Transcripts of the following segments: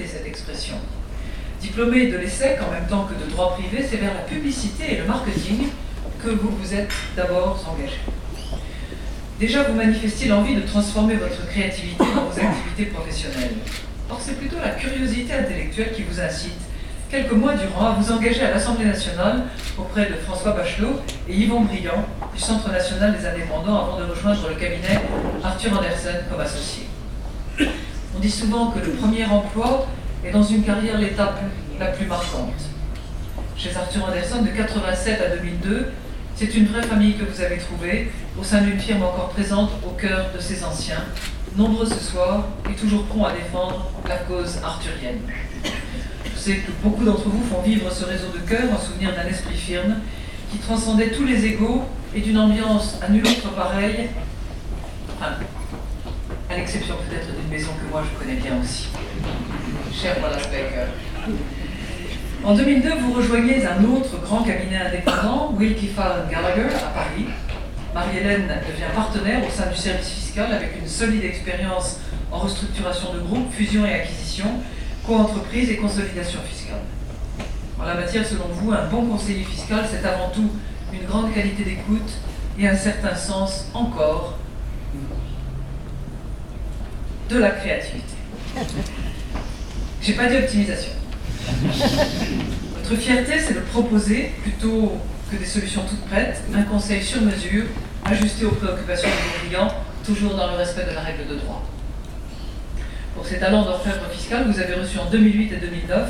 cette expression. Diplômé de l'ESSEC en même temps que de droit privé, c'est vers la publicité et le marketing que vous vous êtes d'abord engagé. Déjà, vous manifestiez l'envie de transformer votre créativité dans vos activités professionnelles. Or, c'est plutôt la curiosité intellectuelle qui vous incite, quelques mois durant, à vous engager à l'Assemblée nationale auprès de François Bachelot et Yvon Briand du Centre national des indépendants avant de rejoindre le cabinet Arthur Andersen comme associé. On dit souvent que le premier emploi est dans une carrière l'étape la plus marquante. Chez Arthur Andersen, de 87 à 2002, c'est une vraie famille que vous avez trouvée au sein d'une firme encore présente au cœur de ses anciens, nombreux ce soir et toujours prompts à défendre la cause arthurienne. Je sais que beaucoup d'entre vous font vivre ce réseau de cœur en souvenir d'un esprit firme qui transcendait tous les égos et d'une ambiance à nul autre pareille, enfin, à l'exception peut-être d'une maison que moi je connais bien aussi. Cher Wallace Baker. En 2002, vous rejoignez un autre grand cabinet indépendant, Wilkie Fallon Gallagher, à Paris. Marie-Hélène devient partenaire au sein du service fiscal avec une solide expérience en restructuration de groupe, fusion et acquisition, co-entreprise et consolidation fiscale. En la matière, selon vous, un bon conseiller fiscal, c'est avant tout une grande qualité d'écoute et un certain sens encore de la créativité. J'ai pas dit optimisation. Votre fierté, c'est de proposer, plutôt que des solutions toutes prêtes, un conseil sur mesure, ajusté aux préoccupations de vos clients, toujours dans le respect de la règle de droit. Pour ces talents d'orfèvre fiscal, vous avez reçu en 2008 et 2009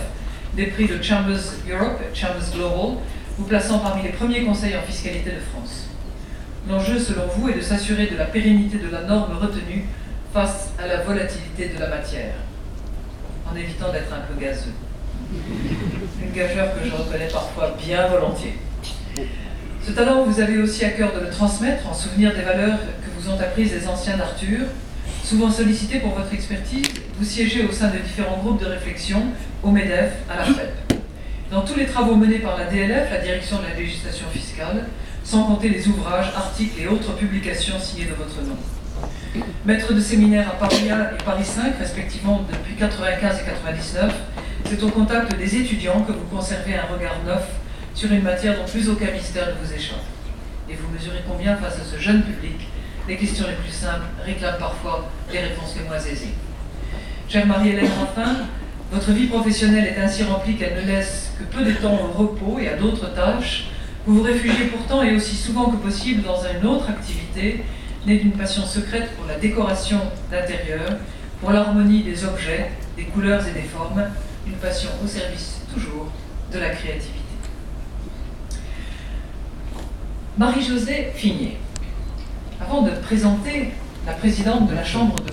des prix de Chambers Europe et Chambers Global, vous plaçant parmi les premiers conseils en fiscalité de France. L'enjeu, selon vous, est de s'assurer de la pérennité de la norme retenue face à la volatilité de la matière, en évitant d'être un peu gazeux. Une gageure que je reconnais parfois bien volontiers. Ce talent, vous avez aussi à cœur de le transmettre en souvenir des valeurs que vous ont apprises les anciens d'Arthur. Souvent sollicité pour votre expertise, vous siégez au sein de différents groupes de réflexion, au MEDEF, à la FEP. Dans tous les travaux menés par la DLF, la Direction de la législation fiscale, sans compter les ouvrages, articles et autres publications signés de votre nom. Maître de séminaire à Paris 1 et Paris 5, respectivement depuis 1995 et 1999, c'est au contact des étudiants que vous conservez un regard neuf sur une matière dont plus aucun mystère ne vous échappe. Et vous mesurez combien, face à ce jeune public, les questions les plus simples réclament parfois les réponses les moins aisées. Chère Marie-Hélène Raffin, votre vie professionnelle est ainsi remplie qu'elle ne laisse que peu de temps au repos et à d'autres tâches. Vous vous réfugiez pourtant et aussi souvent que possible dans une autre activité, née d'une passion secrète pour la décoration d'intérieur, pour l'harmonie des objets, des couleurs et des formes, une passion au service toujours de la créativité. Marie-Josée Figné. Avant de présenter la présidente de la Chambre de